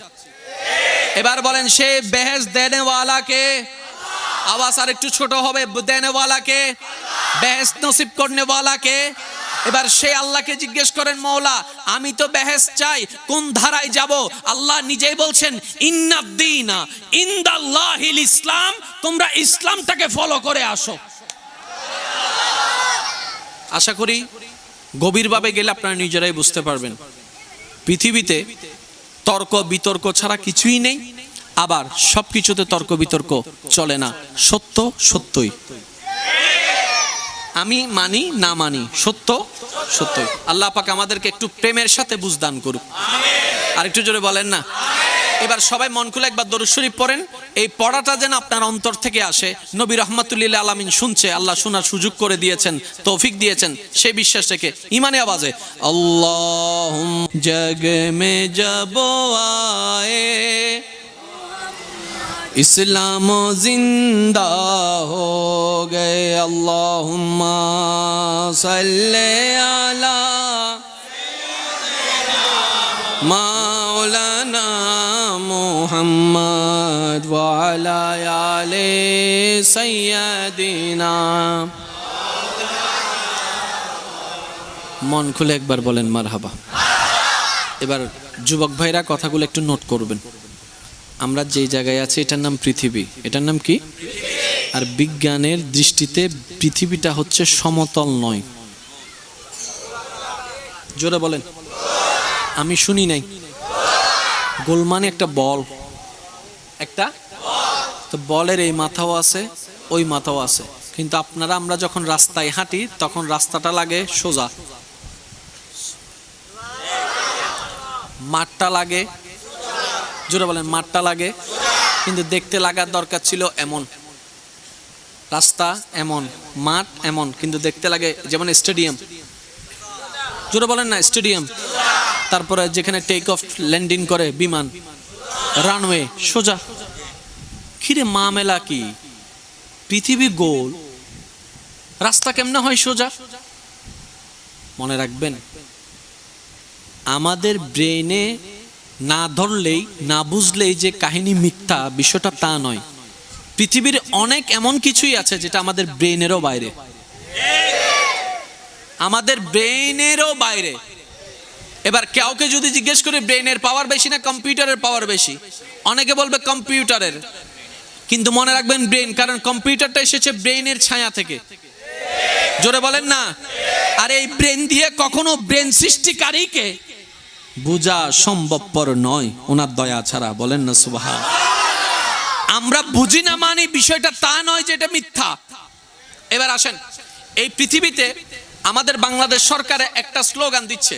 এবার বলেন, সে বেহেশত দেনেওয়ালাকে, আওয়াজ আর একটু ছোট হবে, দেনেওয়ালাকে, বেহেশত নসিব করনেওয়ালাকে। এবার সে আল্লাহকে জিজ্ঞেস করেন, মওলা আমি তো বেহেশত চাই, কোন ধারায় যাব? আল্লাহ নিজেই বলছেন, ইন্নাদ-দীনা ইনদাল্লাহিল ইসলাম, তোমরা ইসলামটাকে ফলো করে আসো। আশা করি গভীরভাবে গেলে আপনারা নিজেরাই বুঝতে পারবেন, পৃথিবীতে তর্ক বিতর্ক ছাড়া কিছুই নেই। আবার সবকিছুতে তর্ক বিতর্ক চলে না, সত্য সত্যই। আমি মানি না মানি, সত্য সত্যই। আল্লাহ পাক আমাদেরকে একটু প্রেমের সাথে বুঝদান করুক। আর একটু জোরে বলেন না। এবার সবাই মন খুলে একবার দরুদ শরীফ পড়েন। এই পড়াটা যেন আপনার অন্তর থেকে আসে। নবী রাহমাতুল লিল আলামিন শুনছে, আল্লাহ শোনার সুযোগ করে দিয়েছেন, তৌফিক দিয়েছেন, সেই বিশ্বাস থেকে ইমানে আওয়াজে আল্লাহুম জগ মে জব আয়ে ইসলাম জিন্দা হো গে, আল্লাহুম্মা সাল্লি আলা মাওলানা মুহাম্মদ ওয়া আলা আলি সাইয়্যিদিনা। মন খুলে একবার বলেন মারহাবা। এবার যুবক ভাইরা কথাগুলো একটু নোট করবেন। আমরা যে জায়গায় আছি এটার নাম পৃথিবী। এটার নাম কি? আর বিজ্ঞানের দৃষ্টিতে পৃথিবীটা হচ্ছে সমতল নয়। জোরে বলেন। আমি শুনি নাই। গোল মানে একটা বল, একটা তো বলের এই মাথাও আছে, ওই মাথাও আছে। কিন্তু আমরা যখন রাস্তায় হাঁটি তখন রাস্তাটা লাগে সোজা, মাঠটা লাগে, জোরে বলেন, মাঠটা লাগে। কিন্তু দেখতে লাগার দরকার ছিল এমন, রাস্তা এমন, মাঠ এমন, কিন্তু দেখতে লাগে যেমন স্টেডিয়াম। জোরে বলেন না, স্টেডিয়াম। তারপরে যেখানে টেক অফ ল্যান্ডিং করে বিমান, রানওয়ে সোজা। কিরে মামেলা কি? পৃথিবী গোল, রাস্তা কেমনে হয় সোজা? মনে রাখবেন, আমাদের ব্রেনে না ধরলেই, না বুঝলেই যে কাহিনী মিথ্যা, বিষয়টা তা নয়। পৃথিবীর অনেক এমন কিছুই আছে যেটা আমাদের ব্রেনেরও বাইরে, আমাদের ব্রেনেরও বাইরে। এবার কাউকে যদি জিজ্ঞেস করে ব্রেনের পাওয়ার বেশি না কম্পিউটারের পাওয়ার বেশি, অনেকে বলবে কম্পিউটারের। কিন্তু মনে রাখবেন ব্রেন, কারণ কম্পিউটারটা এসেছে ব্রেনের ছায়া থেকে। জোরে বলেন না। আর এই ব্রেন দিয়ে কখনো ব্রেন সৃষ্টিকারীকে বোঝা সম্ভবপর নয় ওনার দয়া ছাড়া। বলেন না সুবহান। আমরা বুঝি না মানে বিষয়টা তা নয় যে এটা মিথ্যা। এবার আসেন, এই পৃথিবীতে আমাদের বাংলাদেশ সরকার একটা স্লোগান দিচ্ছে,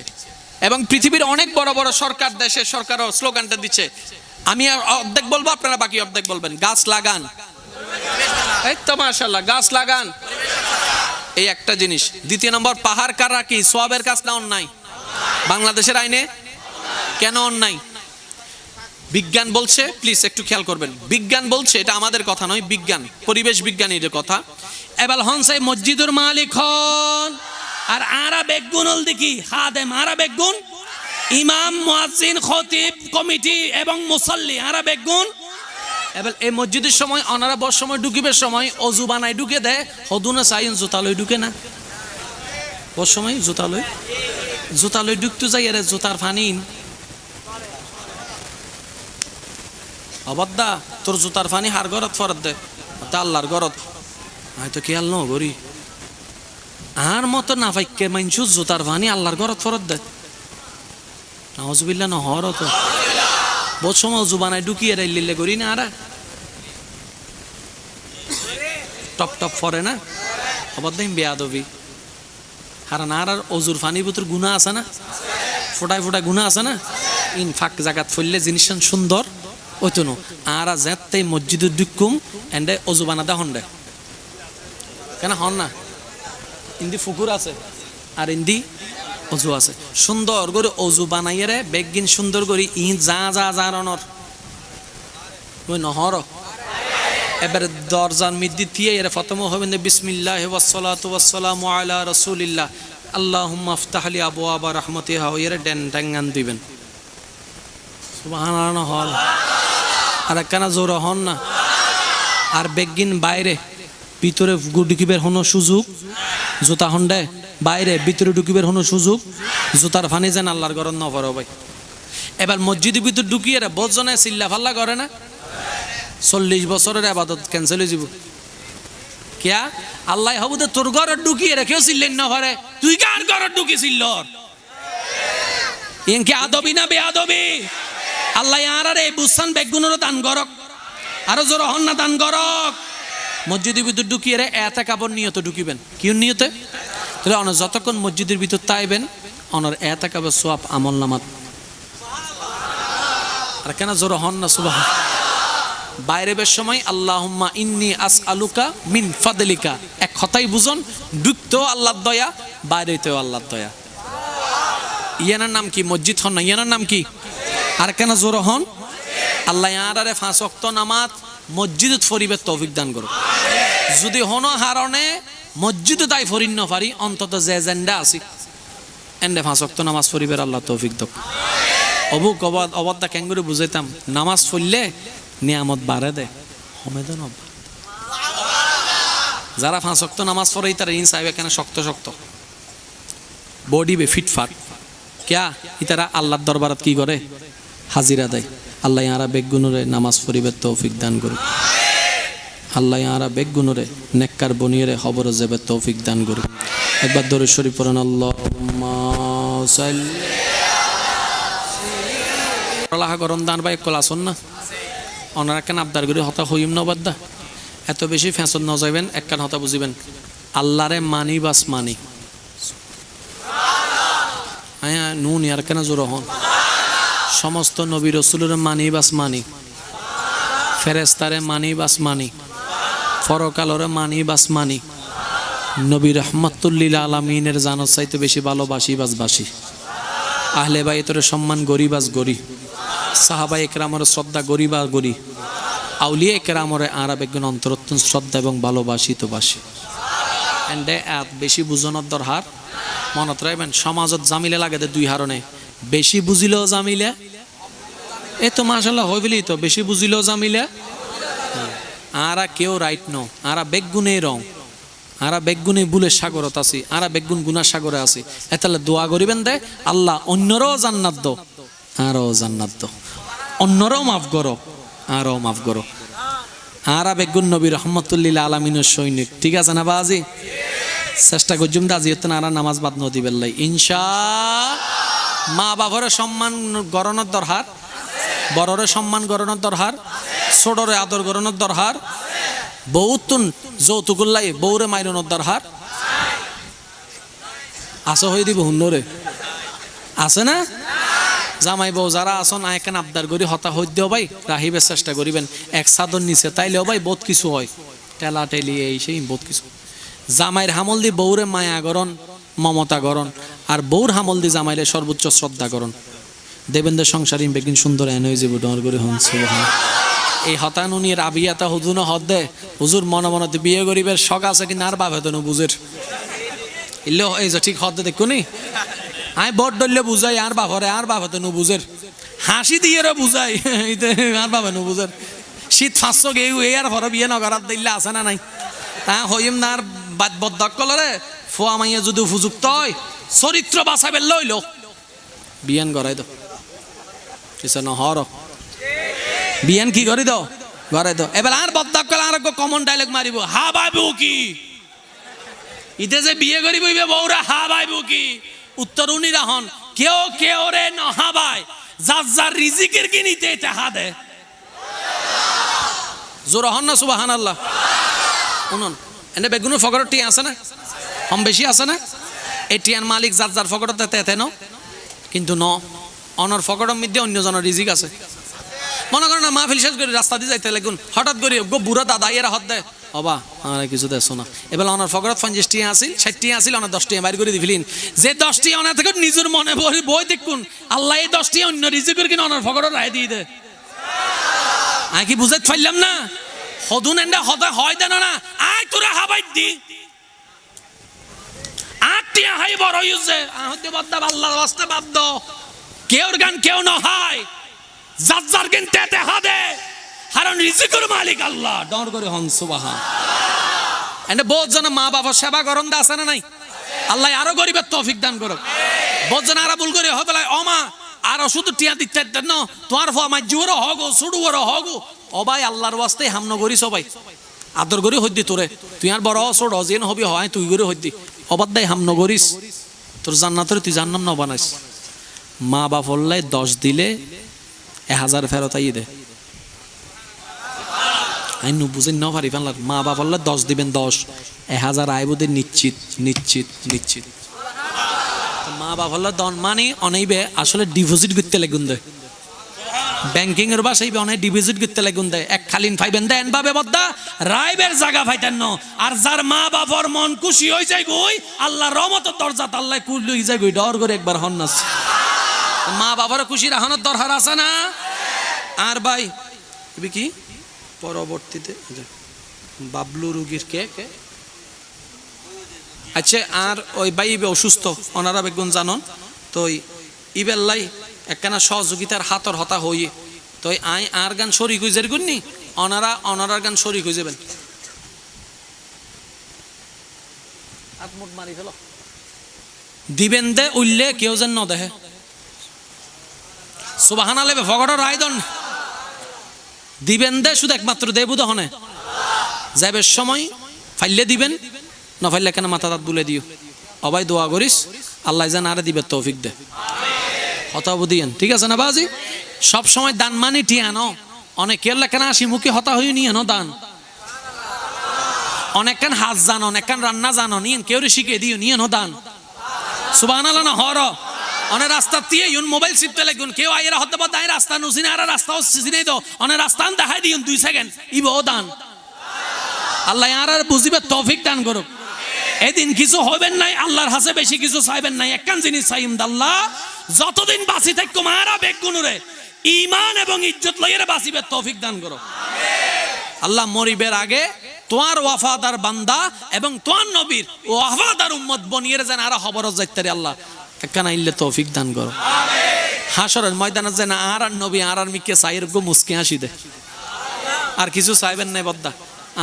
এবং পৃথিবীর অনেক বড় বড় সরকার, দেশের সরকারও স্লোগানটা দিচ্ছে। আমি অর্ধেক বলবো, আপনারা বাকি অর্ধেক বলবেন। গাছ লাগান, এই তো মাশাআল্লাহ, গাছ লাগান, এই একটা জিনিস। দ্বিতীয় নম্বর, পাহাড় কাটা কি সওয়াবের কাজ না অন্যায়? বাংলাদেশের আইনে কেন অন্যায়? বিজ্ঞান বলছে, প্লিজ একটু খেয়াল করবেন, বিজ্ঞান বলছে, এটা আমাদের কথা নয়, বিজ্ঞান, পরিবেশ বিজ্ঞানীর কথা। এবার হনসাই মসজিদের মালিক হন, আর আরা বেগুনল দেখি খাদেম, আরা বেগুন ইমাম, মুয়াজ্জিন, খতিব, কমিটি এবং মুসাল্লি, আরা বেগুন। এবার এই মসজিদের সময় অনারা বস সময় ঢুকিবার সময় অজু বানাই ঢুকে দেয়, হদুনা চাইন জুতা লই ঢুকে না, বস সময় জুতা লই ঢুকতে যাই, আরে জুতার ফানিন অবদ্দা তোর জুতার ফানি হার গরত ফরত দে, তা আল্লাহর গরত হয়তো খেয়াল ন করি, আর মতো না পাইকে মানছু জুতার ফানি আল্লাহর গরত ফরত দে, নাউজুবিল্লাহ না হর তো বহুত সময় জুবানায় ঢুকিয়ে লিল্লে করি না, আরা টপ টপ ফরে না অবদ্দাই বেয়াদবি, কারণ আর অজুর ফানির ভিতর গুণা আছে না, ফোটায় ফোটায় গুণা আছে না, ইন ফাঁক জাগাত ফললে জিনিসটা সুন্দর ওই তো আর যেতেই মসজিদের দুকুম এন্ডে অজু বানাদা হন্ডে কেন হন না, ইন্দি ফুকুর আছে আর ইন্দি অজু আছে, সুন্দর করে অজু বানাইয়ে রে বেগিন সুন্দর করে ইন যা যা যা রনর ওই নহর। এবারে দরজার মিদ্দি দিয়ে এর প্রথম হবেন বিসমিল্লাহি ওয়াসসালাতু ওয়াসসালামু আলা রাসূলিল্লাহ আল্লাহুম্মা আফতাহ লি আবওয়াবা রাহমাতিহা এর ডেন টাঙ্গান দিবেন, সুবহানাল্লাহ হল আর কেন জোর হন না, আর বেগিন বাইরে ভিতরে ঢুকিবের হনো সুযোগ, জুতা হন্ডে বাইরে ভিতরে ঢুকিবের হনো সুযোগ, জুতার ফানি যেন আল্লাহর ঘর ন পড়ো ভাই। এবার মসজিদের ভিতর ঢুকিয়ে রে বজনে চিল্লা ফাল্লা করে না, 40 বছরের আবাদত ক্যান্সেল হয়ে যাব কিয়া আল্লাহ হবু তো তোর ঘরে ঢুকিয়ে রে কেউ চিল্লেন না পারে, তুই কার ঘরে ঢুকি চিল্ল ইনকে আদবি না বেআদবি? আল্লাহ আর এই বুসান বেগুনের দান করক, আরো জোর হন না দান করক। মসজিদের ভিতর ঢুকিয়ে রে এতে কাপড় নিয়ত ঢুকিবেন, কি নিয়তে? তাহলে অন যতক্ষণ মসজিদের ভিতর তাইবেন অনর এতে কাপড় সোয়াব আমল নামাত, আর কেন জোর হন না সুবাহ। বাইরে বের সময় আল্লাহুম্মা ইন্নী আসআলুকা মিন ফাদলিকা, এক কথাই বুঝুন, ঢুকতেও আল্লাহর দয়া, বাইরেতেও আল্লাহর দয়া। ইয়ানার নাম কি? মসজিদ হন না, ইয়ানার নাম কি? আর কেন জোর হন? আল্লাহ ইয়ারে 5 ওয়াক্ত নামাজ মসজিদত ফরিবে তৌফিক দান করুক। যদি হন হারণে মসজিদে তাই ফরিন না পারি, অন্তত যে জেন্ডা আছি এন্ডে 5 ওয়াক্ত নামাজ ফরিবের আল্লাহ তৌফিক দাও। অবুক অবদ্দা কেঙ্গুরে বুঝাইতাম, নামাজ পড়লে নিয়ামত বাড়ে দে, হমেদন যারা 5 ওয়াক্ত নামাজ পড়ে তারা ইন সাহেব এখানে শক্ত শক্ত বডি বে ফিটফাট ক্যা ইতারা আল্লাহর দরবারত কি করে? হাজিরা দেয়। আল্লাহ ইয়ারা বেগুনরে নামাজ পড়িবে তৌফিক দান করুক, আল্লাহ ইয়ারা বেগুনরে নেককার বনিয়ে খবর যাবে তৌফিক দান করুক। একবার দরুদ শরীফ পড়েন, আল্লাহুম্মা সাল্লি আলা গরম দান ভাই কল আসন না, ওনারা কেন আবদার করে হতা হইম না বাদ্দা, এত বেশি ফ্যাশন ন যাইবেন, একখান হতা বুঝিবেন আল্লাহরে মানি বাস মানি, হ্যাঁ নুন ইয়ার কেন জোর হন, সমস্ত নবী রসুলের মানি বাস মানি, ফেরেস্তারে মানি বাস মানি, ফরকালরে মানি বাস মানি, নবী রহমাতুল্লিল আলামিনের জানত চাইতে বেশি ভালোবাসি বাস বাসি, আহলে বাইতের সম্মান গরি বাস গরি, সাহাবা একরামের শ্রদ্ধা গরি বা গরি, আউলিয়া একরামের আরা বেগুন অন্তরত্ন শ্রদ্ধা এবং ভালোবাসি তো বাসি। এন্ডে এত বেশি বুঝনের দরকার, মনত রাখবেন সমাজত জামিলে লাগে দুই হারণে, বেশি বুঝিলেও জামিলে এ তো মাশাআল্লাহ হই বলি তো বেশি বুঝিলেও জামিলে, আরা কেউ রাইট ন, আরা বেগুনে রং, আরা বেগুনে বুলের সাগরত আছি, আরা বেগুন গুনার সাগরে আছি, এতালে দোয়া করিবেন দে আল্লাহ অন্যরাও জান্নাত দো, আরও জান্নাত দো, অন্যরাও মাফ করো, আরও মাফ করো। আরা বেগুন নবী রহমতুল্লিল আলামিনের সৈনিক, ঠিক আছে না বাজি? চেষ্টা করছুম দাজি হতে না নামাজ বাদ নদী বেল্লাই ইনশা। মা বাবার সম্মান গরণের দরকার, বড়রে সম্মান গরণের দরকার, ছোটরে আদর গরণের দরকার, বহুতুন যৌতুকুল্লাই বউরে মাইরনের দরকার আসো হয়ে দিব হুন্নরে আছে না? জামাই বউ যারা আসন আয়কান আবদার করি হতা হইতেও ভাই রাহিবের চেষ্টা করিবেন, এক সাদর নিচে তাইলেও ভাই বহুত কিছু হয়, টেলা টেলি এই সেই বহুত কিছু। জামাইয়ের হামল দিয়ে বউরে মায়া গরণ মমতা করণ আর বউর হামল দি জামাইলে সর্বোচ্চ শ্রদ্ধা করণ দেবেন্দ্র সংসারী বেগিন সুন্দর এনই যে ডর করে হন সুবহান এই হতানুনি রাবিয়াতা হুজুন হদ দে হুজুর মনে মনে বিয়ে গরিবের শখ আছে কি নার বাপ হেতন বুঝের ইল্লো এই যে ঠিক হদ দেখো নি আই বড় ডললে বুঝাই আর বাপরে আর বাপ হেতন বুঝের হাসি দিয়ে বুঝাই আর বাবা নু বুঝের শীত 500 গেউ এই আর ভর বিয়ে নগরাত দিলে আছে না নাই হ্যাঁ হইম না আর বাদ বদ্দাক কলরে ফোয়া মাইয়া যদি উপযুক্ত হয় চরিত্র বাঁচাবে লইল বিয়ান করাই দাও কিছু নহর বিয়ান কি করি দাও করাই দাও এবার আর বদ্দাক কল আর কমন ডায়লগ মারিব হা ভাইবু কি ইতে যে বিয়ে করিব বউরা হা ভাইবু কি উত্তর উনি রাহন কেউ কেউ রে নহা ভাই যার যার রিজিকের কি নিতে টাকা দে জোর হন না সুবহানাল্লাহ শুনুন এনে বেগুনের ফকরত টি আছে না কম বেশি আছে না এই টিয়ার মালিক যার যার ফকরত তেতে ন কিন্তু ন অনর ফকরতের মধ্যে অন্যজনের রিজিক আছে মনে করেন না মাহফিল শেষ করে রাস্তা দিয়ে যাইতে লাগুন হঠাৎ করে গো বুড়া দাদা এরা হদ দেয় অবা আর কিছু দেছো না এবার অনার ফকরত 50 টিয়া আছিল 60 টিয়া আছিল অনার 10 টিয়া বাইর করে দিলেন যে 10 টিয়া অনার থেকে নিজের মনে বই দেখুন আল্লাহ এই 10 টিয়া অন্য রিজিকের কিনা অনার ফকরত রায় দিয়ে দে আই কি বুঝাইতে পারলাম না হদুন এন্ডা হদা হয় দেন না আই তোরা হাবাই দি 8 টিয়া হাই বড় হইছে আহতে বাদ্দা আল্লাহর ওয়াস্তে বাদ্দ কেউর গান কেউ না হয় যার যার গান তেতে হাদে কারণ রিজিকের মালিক আল্লাহ ডর করে হন সুবহান এন্ড বহুত জন মা বাবা সেবা করন দা আছে না নাই আল্লাহ আরো গরিবের তৌফিক দান করুক বহুত জন আরা ভুল করে হবে ও মা আর শুধু টিয়া দিতে দেন না তোমার ফমা জোর হগো সুড়ুর হগো ও ভাই আল্লাহর ওয়াস্তে হামনো করি সবাই আদর করে হইদি তোরে তুই আর বড় ছোট যেন হবি হয় তুই করে হইদি অবাধ্যায় হামনো করিস তোর জান্নাতের তুই জান্নাম না বানাইস মা বাপ হল্লাই 10 দিলে 1000 ফেরত আই দে আই নু বুঝেন না পারি ফেলার মা বাপ হল্লাই 10 দিবেন 10 1000 আইবুদের নিশ্চিত নিশ্চিত নিশ্চিত মা বাপ হল্লাই দন মানে অনেইবে আসলে ডিপোজিট করতে লাগুন দেয় ব্যাংকিং এর বাসাই অনেক ডিপোজিট করতে লাগুন দেয় এক খালিন ফাইবেন দেন বাবে বদ্দা রাইবের জায়গা ফাইতেন ন আর যার মা বাবার মন খুশি হই যায় গই আল্লাহর রহমতের দরজা আল্লাহ কুল লই যায় গই ডর করে একবার হন নাস মা বাবার খুশি রাখানোর দরকার আছে না আর ভাই কি পরবর্তীতে বাবলু রুগীর কে কে আচ্ছা আর ওই ভাই অসুস্থ ওনারা বেগুন জানন তো ইবেল্লাই একখানা সহযোগিতার হাতর হতা হই তো আই আর গান শরিক হয়ে যার গুণনি অনারার গান শরিক হয়ে যাবেন আত্মুট মারি ফেলো দিবেন দে উল্লে কেউ যেন ন দেখে সুবহানাল্লাহ ভগড় রায়দন দিবেন দে শুধু একমাত্র দেবু দহনে যাইবের সময় ফাইলে দিবেন না ফাইলে কেন মাথা দাঁত বুলে দিও অবাই দোয়া করিস আল্লাহ যেন আরে দিবে তৌফিক দে হতা বুদিয়েন ঠিক আছে না বাজি সব সময় দান মানি টিয়ানো অনেকের লেখানা আসি মুখে হতা হই নিয়ে নো দান অনেকখান হাত জানো অনেকখান রান্না জানো নিয়েন কেউ শিখে দিও নিয়ে নো দান সুবহানাল্লাহ না হর অনেক রাস্তা দিয়ে ইউন মোবাইল চিপতে লাগুন কেউ আইরা হতে পারে দাই রাস্তা নুসিনে আর রাস্তাও সিনে তো অনেক রাস্তা দেখাই দিউন 2 সেকেন্ড ইবো দান আল্লাহ আর বুঝিবে তৌফিক দান করুক এদিন কিছু হবেন নাই আল্লাহর হাতে বেশি কিছু চাইবেন নাই একখান জিনিস চাইম আল্লাহ যতদিন বাঁচি থাকো মারা বেগুনুরে ঈমান এবং ইজ্জত লইরে বাঁচিবে তৌফিক দান করো আল্লাহ মরিবের আগে তোমার ওয়াফাদার বান্দা এবং তোমার নবীর ওয়াফাদার উম্মত বনিয়ে যেন আর খবরত যাইতারে আল্লাহ একখান আইলে তৌফিক দান করো হাসরের ময়দানে যেন আর নবী আর মিকে চাইর গো মুস্কি হাসি দে আর কিছু চাইবেন নাই বদ্দা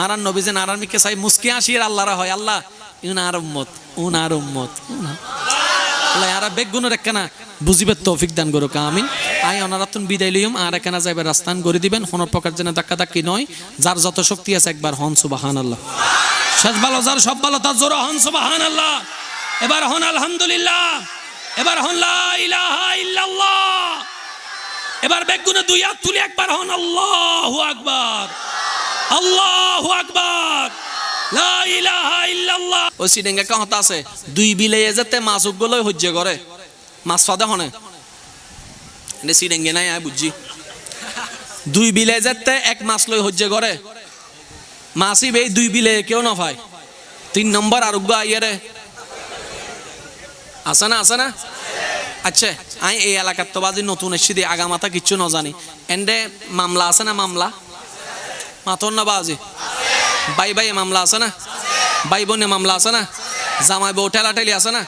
আর নবী যেন আর মিকে চাই মুস্কি হাসি আল্লাহরা হয় আল্লাহ উনার উম্মত আল্লাহ আর বেগুনের একখানা বুঝিবে তৌফিক দান করুক আমিন আই অনারাতুন বিদায় লইম আর একখানা যাইবে রাস্তান করে দিবেন কোন প্রকার যেন ধাক্কা ধাক্কি নয় যার যত শক্তি আছে একবার হন সুবহানাল্লাহ শেষ ভালো যার সব ভালো তার জোরে হন সুবহানাল্লাহ এবার হন আলহামদুলিল্লাহ এবার হন লা ইলাহা ইল্লাল্লাহ এবার বেগুনে দুই হাত তুলে একবার হন আল্লাহু আকবার আল্লাহু আকবার লা ইলাহা ইল্লাল্লাহ ও সিডেঙ্গা কথা আছে দুই বিলে যেতে মাছ উগলো হজ্জে করে মাছ ফাদা হনে এনে সিডেঙ্গে নাই আই বুঝি দুই বিলে যেতে এক মাছ লই হজ্জে করে মাছই বে দুই বিলে কেউ না পায় 3 নম্বর আর উগা আইরে আছে না আচ্ছা আমি এই এলাকার তো বাজি নতুন এসে দিই আগামাতা কিচ্ছু ন জানি এন্ডে মামলা আছে না মামলা মাতন না বাজি ভাই ভাই মামলা আছে না ভাই বোনে মামলা আছে না জামাই বউ ঠেলাঠেলি আছে না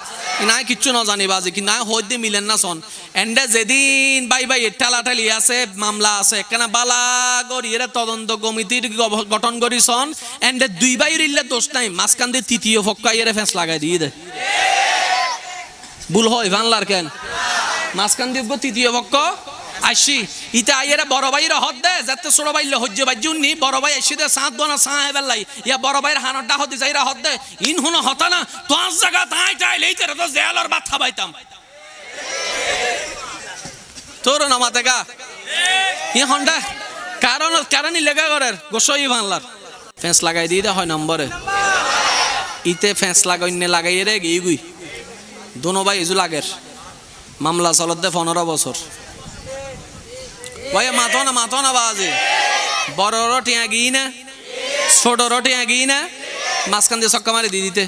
নাই কিচ্ছু ন জানি বাজি কিন্তু নাই হইতে মিলেন না সন এন্ডে যেদিন ভাই ভাই ঠেলাঠেলি আছে মামলা আছে কেন বালা করি এরা তদন্ত কমিটির গঠন করি সন এন্ডে দুই ভাই রিল্লে দোষ নাই মাঝখান দিয়ে তৃতীয় ফক্কা এর ফেঁস লাগাই দিয়ে দেয় ভুল হয় বাংলার কেন মাঝখান দিয়ে তৃতীয় পক্ষ আসি ইটা আইয়েরা বড় ভাইয়ের হদ দে যাতে ছোট ভাইলে হজ্জ বাজুননি বড় ভাই এসে দে সাত বনা সাঁ হেবার লাই ইয়া বড় ভাইয়ের হানটা হদি যাইরা হদ দে ইন হুন হতা না তোর জায়গা তাই তাই লেইতে তো জেলার বাথা বাইতাম তোর না মাতেগা ই হন্ডা কারণ লেগা করার গোসই বাংলার ফেন্স লাগাই দিয়ে দে হয় নম্বরে ইতে ফেন্স লাগাইনে লাগাইয়ে রে গিয়ে দোনো ভাই এজু লাগের মামলা চলত দে 15 বছর ভাই মাথো না বাজে বড় টিয়া গিয়ে না ছোট টিয়া গিয়ে না মাঝখান দিয়ে ছক্কা মারি দিয়ে দিতে